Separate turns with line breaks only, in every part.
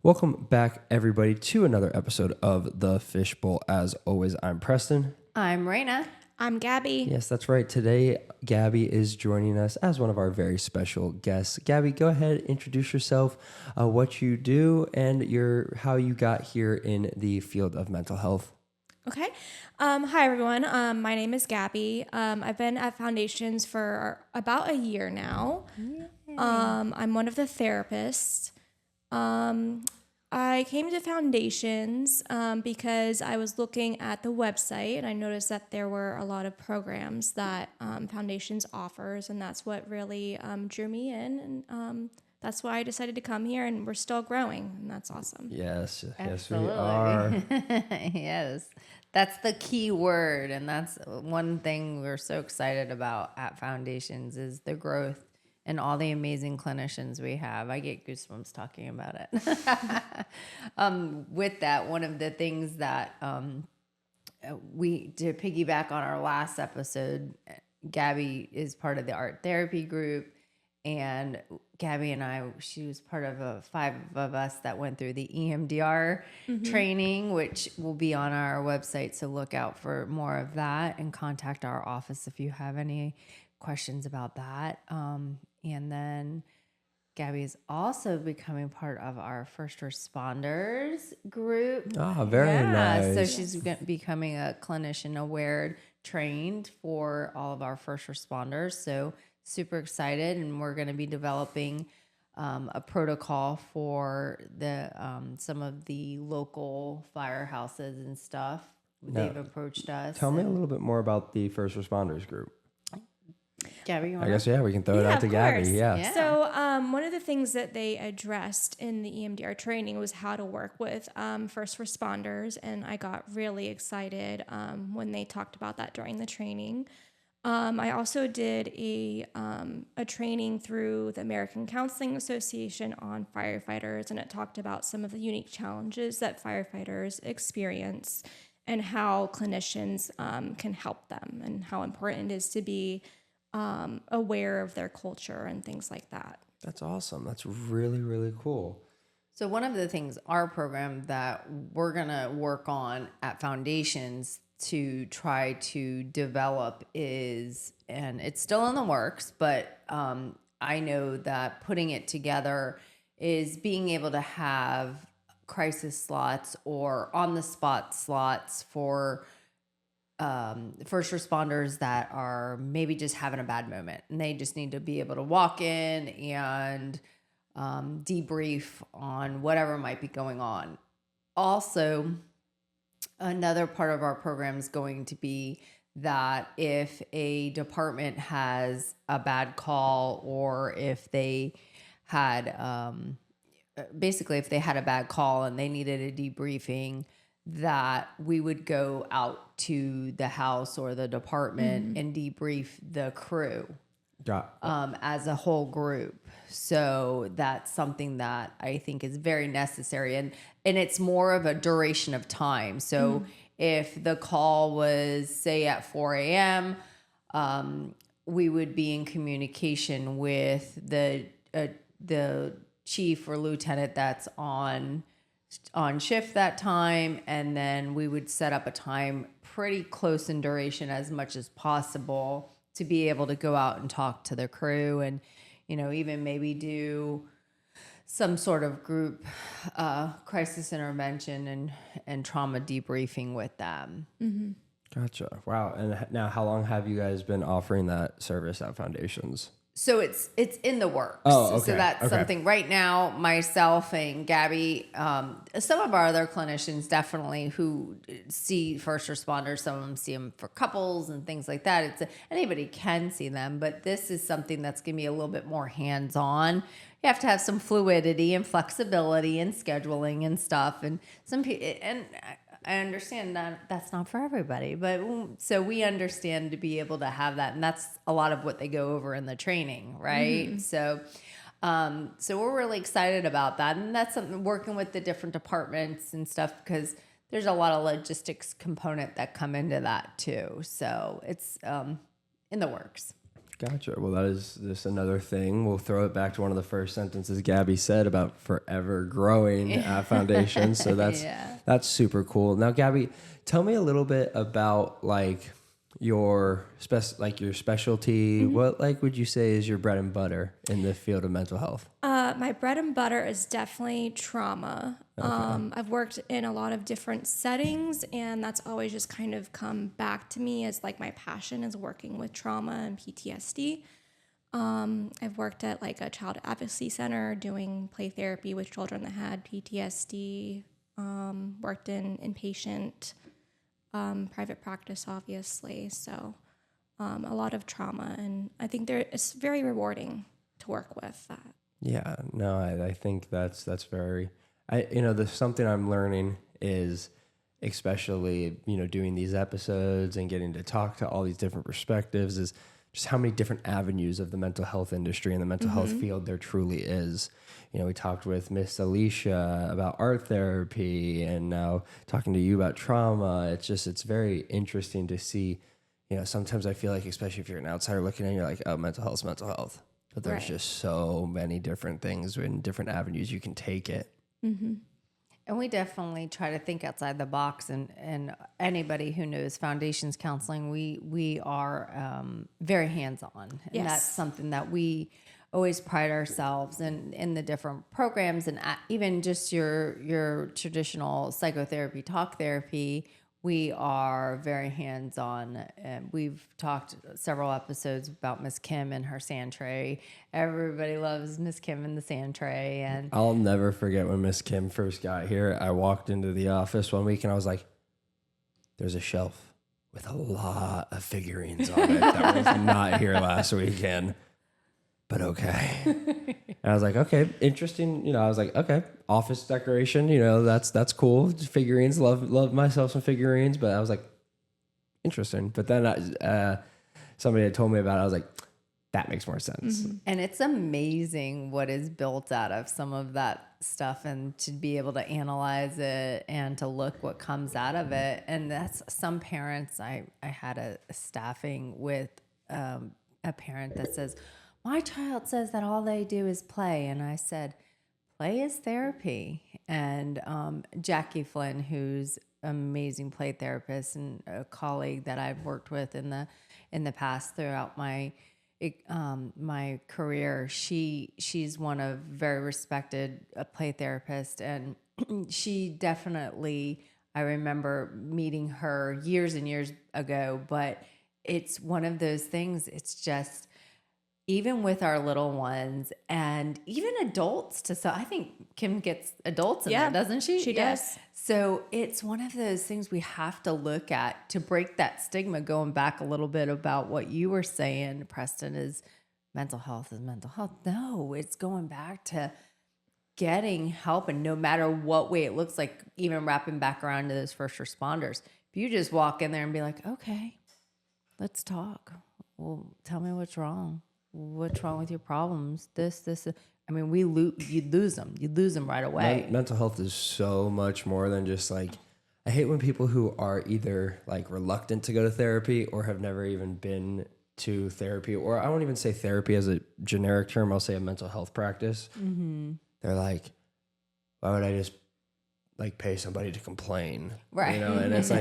Welcome back, everybody, to another episode of the Fishbowl. As always, I'm Preston.
I'm Rayna.
I'm Gaby.
Yes, that's right. Today, Gaby is joining us as one of our very special guests. Gaby, go ahead, introduce yourself, what you do, and how you got here in the field of mental health.
Okay. Hi, everyone. My name is Gaby. I've been at Foundations for about a year now. I'm one of the therapists. I came to Foundations because I was looking at the website and I noticed that there were a lot of programs that Foundations offers, and that's what really drew me in. And that's why I decided to come here, and we're still growing, and that's awesome.
Yes,
Absolutely.
yes, we are.
Yes, that's the key word, and that's one thing we're so excited about at Foundations is the growth and all the amazing clinicians we have. I get goosebumps talking about it. With that, one of the things that to piggyback on our last episode, Gaby is part of the art therapy group, and Gaby and I, she was part of 5 of us that went through the EMDR training, which will be on our website. So look out for more of that and contact our office if you have any questions about that. And then Gaby is also becoming part of our first responders group.
Ah, very nice.
So she's becoming a clinician aware trained for all of our first responders. So super excited, and we're going to be developing a protocol for the some of the local firehouses and stuff. They've approached us.
Tell me a little bit more about the first responders group.
Gaby, you want
I guess, we can throw it out to Gaby. Yeah.
So one of the things that they addressed in the EMDR training was how to work with first responders, and I got really excited when they talked about that during the training. I also did a training through the American Counseling Association on firefighters, and it talked about some of the unique challenges that firefighters experience and how clinicians can help them, and how important it is to be aware of their culture and things like that.
That's awesome. That's really, really cool.
So one of the things, our program that we're going to work on at Foundations to try to develop is, and it's still in the works, but I know that putting it together is being able to have crisis slots or on-the-spot slots for first responders that are maybe just having a bad moment, and they just need to be able to walk in and debrief on whatever might be going on. Also, another part of our program is going to be that if a department has a bad call, or if they had if they had a bad call and they needed a debriefing, that we would go out to the house or the department and debrief the crew as a whole group. So that's something that I think is very necessary. And it's more of a duration of time. So if the call was, say, at 4 a.m., we would be in communication with the chief or lieutenant that's on shift that time, and then we would set up a time pretty close in duration as much as possible to be able to go out and talk to the crew, and even maybe do some sort of group crisis intervention and trauma debriefing with them.
Gotcha. Wow. And now, how long have you guys been offering that service at Foundations?
So it's in the works.
Oh, okay.
So that's something right now, myself and Gaby, some of our other clinicians definitely who see first responders, some of them see them for couples and things like that. Anybody can see them, but this is something that's going to be a little bit more hands-on. You have to have some fluidity and flexibility and scheduling and stuff. And some people, and I understand that that's not for everybody, but so we understand to be able to have that. And that's a lot of what they go over in the training, right? So we're really excited about that. And that's something, working with the different departments and stuff, because there's a lot of logistics component that come into that too. So it's in the works.
Gotcha. Well, that is just another thing. We'll throw it back to one of the first sentences Gabby said about forever growing foundation. So that's super cool. Now, Gabby, tell me a little bit about like your your specialty. What like would you say is your bread and butter in the field of mental health?
My bread and butter is definitely trauma. I've worked in a lot of different settings, and that's always just kind of come back to me as like my passion is working with trauma and PTSD. I've worked at like a child advocacy center doing play therapy with children that had PTSD. Worked in inpatient private practice, obviously. So a lot of trauma, and I think it's very rewarding to work with that.
Yeah, no, I think that's very, there's something I'm learning is especially, doing these episodes and getting to talk to all these different perspectives is just how many different avenues of the mental health industry and the mental health field there truly is. We talked with Miss Alicia about art therapy and now talking to you about trauma. It's very interesting to see, sometimes I feel like, especially if you're an outsider looking in, you're like, oh, mental health is mental health. But there's just so many different things and different avenues you can take it.
Mm-hmm. And we definitely try to think outside the box. And anybody who knows foundations counseling, we are very hands-on. And that's something that we always pride ourselves in the different programs. And even just your traditional psychotherapy, talk therapy, we are very hands-on. We've talked several episodes about Miss Kim and her sand tray. Everybody loves Miss Kim and the sand tray. And
I'll never forget when Miss Kim first got here. I walked into the office one week and I was like, there's a shelf with a lot of figurines on it that was not here last weekend. But okay. And I was like, okay, interesting. I was like, okay, office decoration, that's cool. Figurines, love myself some figurines. But I was like, interesting. But then somebody had told me about it. I was like, that makes more sense.
Mm-hmm. And it's amazing what is built out of some of that stuff and to be able to analyze it and to look what comes out of it. And that's some parents, I had a staffing with a parent that says, my child says that all they do is play. And I said, play is therapy. And Jackie Flynn, who's an amazing play therapist and a colleague that I've worked with in the past throughout my career, she's one of very respected play therapist. And she definitely, I remember meeting her years and years ago, but it's one of those things. It's just, even with our little ones and even adults I think Kim gets adults in there, doesn't she?
She does.
So it's one of those things we have to look at to break that stigma, going back a little bit about what you were saying, Preston, is mental health is mental health. No, it's going back to getting help, and no matter what way it looks like, even wrapping back around to those first responders. If you just walk in there and be like, okay, let's talk. Well, tell me what's wrong. What's wrong with your problems? This. I mean, you'd lose them. You'd lose them right away.
Mental health is so much more than just like, I hate when people who are either like reluctant to go to therapy or have never even been to therapy, or I won't even say therapy as a generic term. I'll say a mental health practice.
Mm-hmm.
They're like, why would I just like pay somebody to complain?
Right.
And it's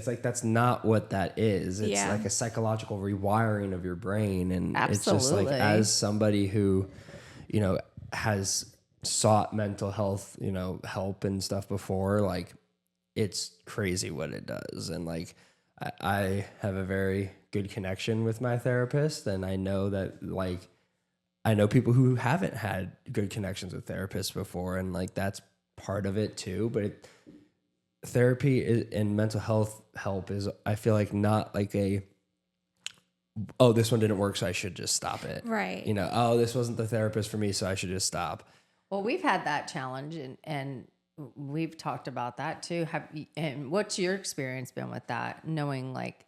like, that's not what that is. It's like a psychological rewiring of your brain. And It's just like, as somebody who, has sought mental health, help and stuff before, like it's crazy what it does. And like, I have a very good connection with my therapist. And I know that like, I know people who haven't had good connections with therapists before. And like, that's part of it too, but therapy and mental health help is, I feel like, not like this one didn't work, so I should just stop it.
Right.
This wasn't the therapist for me, so I should just stop.
Well, we've had that challenge and we've talked about that too. And what's your experience been with that? Knowing like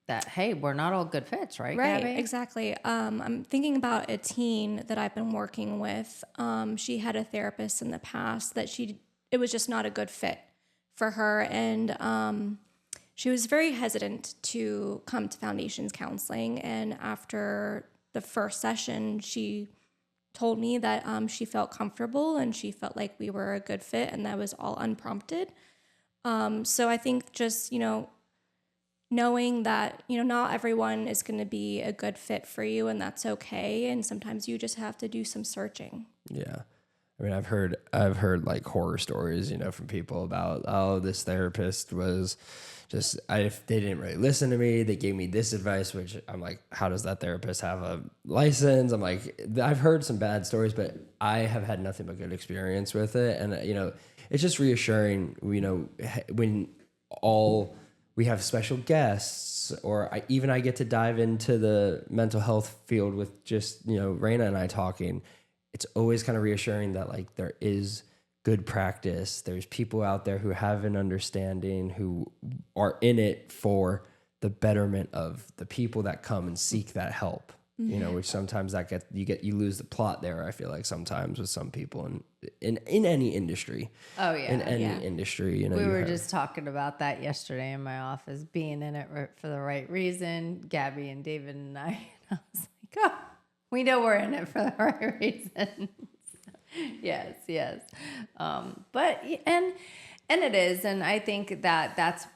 that, hey, we're not all good fits, right?
Right,
Gaby?
exactly. I'm thinking about a teen that I've been working with. She had a therapist in the past that it was just not a good fit for her. And she was very hesitant to come to foundations counseling. And after the first session, she told me that she felt comfortable and she felt like we were a good fit, and that was all unprompted. So I think just, knowing that, not everyone is going to be a good fit for you, and that's okay. And sometimes you just have to do some searching.
Yeah. I mean, I've heard like horror stories, from people about, oh, this therapist was just, they didn't really listen to me. They gave me this advice, which I'm like, how does that therapist have a license? I'm like, I've heard some bad stories, but I have had nothing but good experience with it. And, it's just reassuring, when we have special guests, or I get to dive into the mental health field with just, Rayna and I talking. It's always kind of reassuring that like there is good practice. There's people out there who have an understanding, who are in it for the betterment of the people that come and seek that help. Which sometimes you lose the plot there. I feel like sometimes with some people in any industry.
Oh yeah,
in any industry.
We were just talking about that yesterday in my office, being in it for the right reason. Gaby and David and I. And I was like, oh, we know we're in it for the right reason. yes. But it is, and I think that's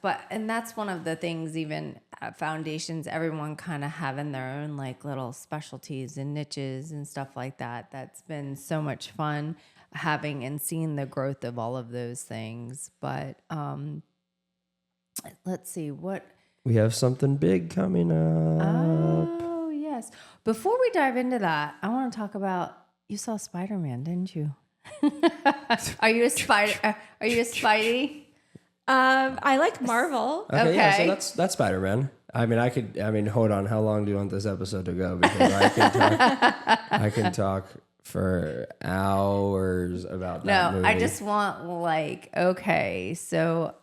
one of the things, even at foundations, everyone kind of having their own like little specialties and niches and stuff like that. That's been so much fun having and seeing the growth of all of those things. But let's see what
we have something big coming up.
Oh yes. Before we dive into that, I want to talk about, you saw Spider-Man, didn't you? Are you a Spidey?
I like Marvel.
Okay. Yeah, so that's Spider-Man. Hold on. How long do you want this episode to go? Because I can talk for hours about that movie.
I just want so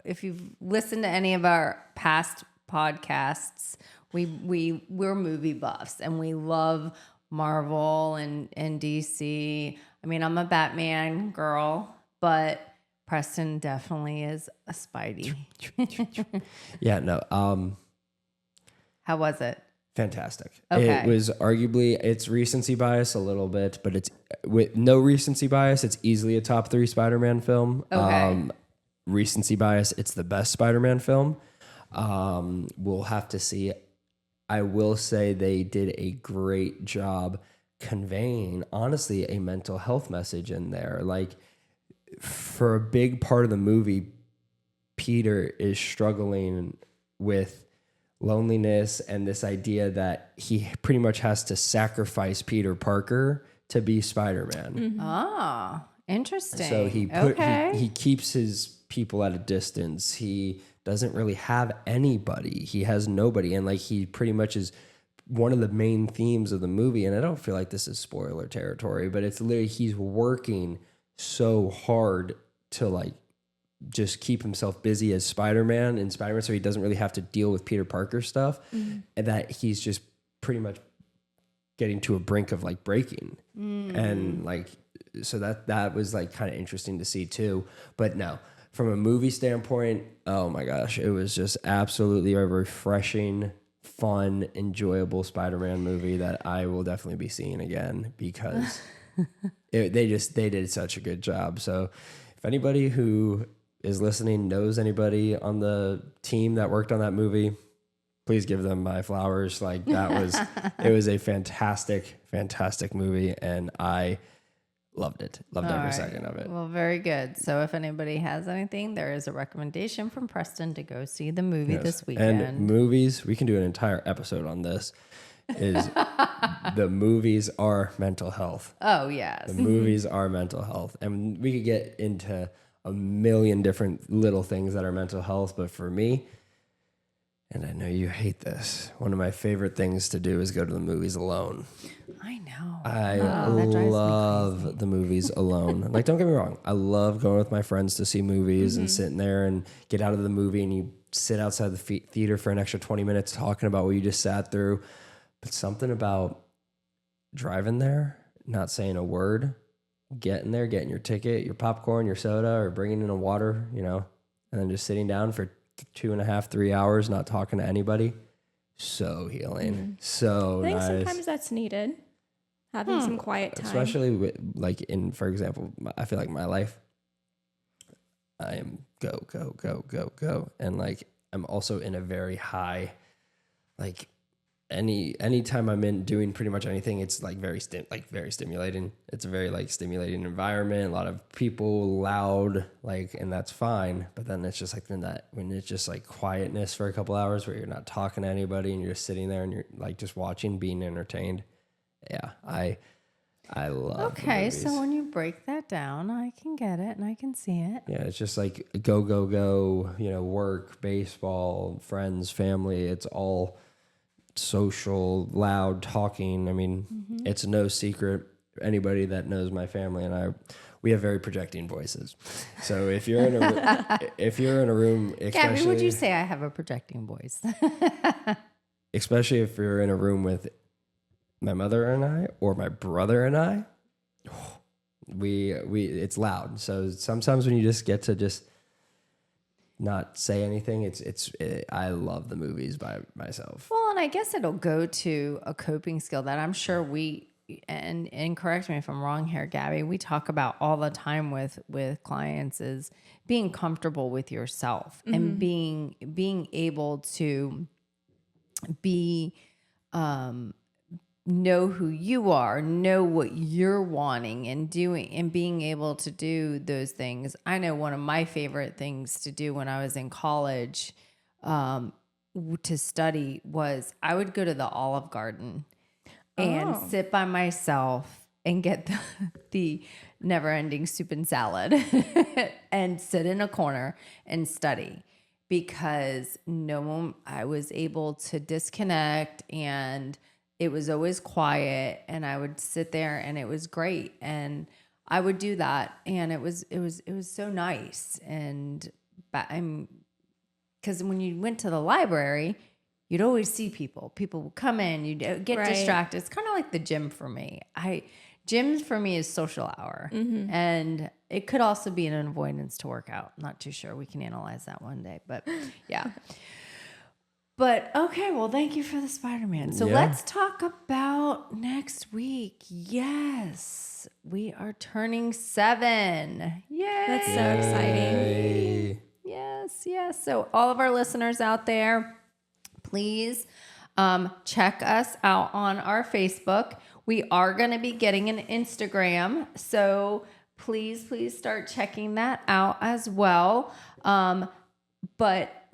if you've listened to any of our past podcasts, we're movie buffs and we love Marvel and DC. I mean, I'm a Batman girl, but Preston definitely is a Spidey.
Yeah, no.
How was it?
Fantastic.
Okay.
It was arguably, it's recency bias a little bit, but it's with no recency bias, it's easily a top 3 Spider-Man film.
Okay.
Recency bias, it's the best Spider-Man film. We'll have to see. I will say they did a great job conveying, honestly, a mental health message in there. Like, for a big part of the movie, Peter is struggling with loneliness and this idea that he pretty much has to sacrifice Peter Parker to be Spider-Man.
Mm-hmm. Ah, interesting.
So he keeps his people at a distance. He doesn't really have anybody. He has nobody. And like, he pretty much is one of the main themes of the movie. And I don't feel like this is spoiler territory, but it's literally, he's working so hard to like just keep himself busy as Spider-Man and Spider-Man, so he doesn't really have to deal with Peter Parker stuff. And that he's just pretty much getting to a brink of like breaking. And like, so that was like kind of interesting to see too. But no, from a movie standpoint, oh my gosh, it was just absolutely a refreshing, fun, enjoyable Spider-Man movie that I will definitely be seeing again, because they did such a good job. So if anybody who is listening knows anybody on the team that worked on that movie, please give them my flowers. Like, it was a fantastic, fantastic movie, and I loved it. Loved every second of it.
Well, very good. So if anybody has anything, there is a recommendation from Preston to go see the movie this weekend.
And movies, we can do an entire episode on this. The movies are mental health.
Oh, yes.
The movies are mental health. And we could get into a million different little things that are mental health, but for me, and I know you hate this, one of my favorite things to do is go to the movies alone.
I know.
I love the movies alone. Like, don't get me wrong, I love going with my friends to see movies and sitting there and get out of the movie and you sit outside the theater for an extra 20 minutes talking about what you just sat through. But something about driving there, not saying a word, getting there, getting your ticket, your popcorn, your soda, or bringing in a water, and then just sitting down for 2.5, 3 hours, not talking to anybody. So healing. So
I think
nice.
sometimes that's needed. Having some quiet time.
Especially with, like in, for example, I feel like my life, I am go, go, go, go, go. And like, I'm also in a very high, like anytime I'm in doing pretty much anything, it's like very stimulating. It's a very like stimulating environment, a lot of people, loud, like, and that's fine. But then it's just like when it's just like quietness for a couple hours where you're not talking to anybody and you're just sitting there and you're like just watching, being entertained. Yeah, I love.
Okay, so when you break that down, I can get it and I can see it.
Yeah, it's just like go, go, go, work, baseball, friends, family. It's all social, loud talking. I mean, it's no secret. Anybody that knows my family and we have very projecting voices. So if you're in a room,
Gaby, would you say I have a projecting voice?
Especially if you're in a room with my mother and I, or my brother and I, it's loud. So sometimes when you just get to just not say anything, I love the movies by myself.
Well, and I guess it'll go to a coping skill that I'm sure and correct me if I'm wrong here, Gaby, we talk about all the time with clients is being comfortable with yourself and being able to be, know who you are, know what you're wanting and doing, and being able to do those things. I know one of my favorite things to do when I was in college to study was I would go to the Olive Garden and sit by myself and get the never-ending soup and salad and sit in a corner and study, because I was able to disconnect, and it was always quiet, and I would sit there and it was great. And I would do that. And it was so nice. And because when you went to the library, you'd always see people would come in, you'd get distracted. It's kind of like the gym for me. Gym for me is social hour, and it could also be an avoidance to work out. Not too sure. We can analyze that one day, but yeah. But okay, well, thank you for the Spider-Man. So let's talk about next week. Yes, we are turning 7. Yay!
That's so exciting.
Yes. So all of our listeners out there, please check us out on our Facebook. We are going to be getting an Instagram, so please start checking that out as well. But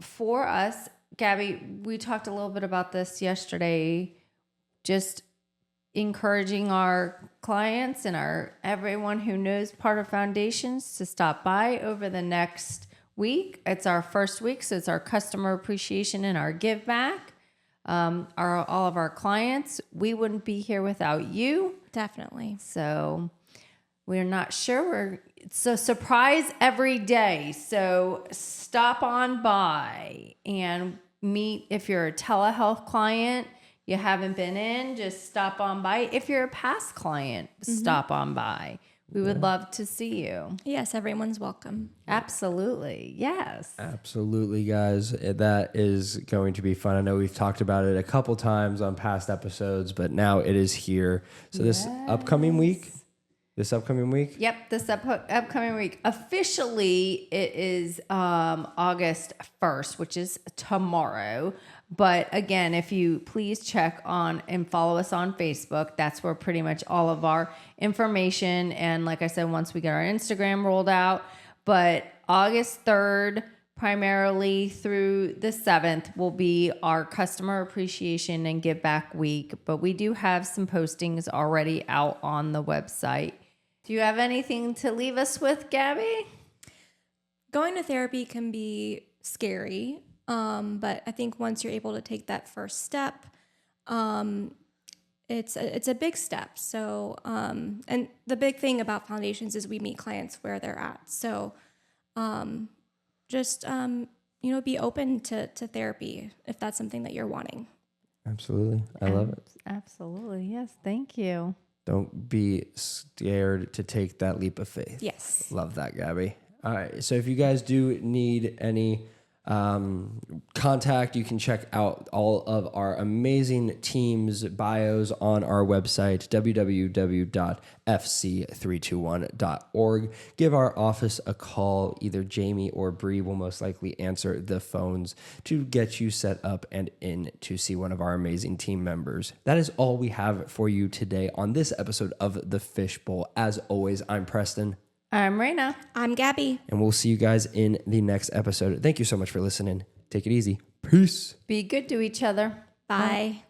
for us, Gaby, we talked a little bit about this yesterday, just encouraging our clients and everyone who knows part of Foundations to stop by over the next week. It's our first week, so it's our customer appreciation and our give back. All of our clients, we wouldn't be here without you.
Definitely.
So we're not sure. It's a surprise every day. So stop on by and meet. If you're a telehealth client, you haven't been in, just stop on by. If you're a past client, stop on by. We would love to see you.
Yes, everyone's welcome.
Absolutely. Yes.
Absolutely, guys. That is going to be fun. I know we've talked about it a couple times on past episodes, but now it is here. So this upcoming week?
Yep, this upcoming week. Officially, it is August 1st, which is tomorrow. But again, if you please check on and follow us on Facebook, that's where pretty much all of our information. And like I said, once we get our Instagram rolled out, but August 3rd, primarily through the 7th, will be our customer appreciation and give back week. But we do have some postings already out on the website. Do you have anything to leave us with, Gaby?
Going to therapy can be scary. But I think once you're able to take that first step, it's a big step. So, and the big thing about Foundations is we meet clients where they're at. So, just, be open to therapy if that's something that you're wanting.
Absolutely. I love it.
Absolutely. Yes. Thank you.
Don't be scared to take that leap of faith.
Yes.
Love that, Gaby. All right. So if you guys do need any contact, you can check out all of our amazing teams' bios on our website, www.fc321.org. Give our office a call. Either Jamie or Bree will most likely answer the phones to get you set up and in to see one of our amazing team members. That is all we have for you today on this episode of the Fishbowl. As always, I'm Preston.
I'm Rayna.
I'm Gaby.
And we'll see you guys in the next episode. Thank you so much for listening. Take it easy. Peace.
Be good to each other.
Bye.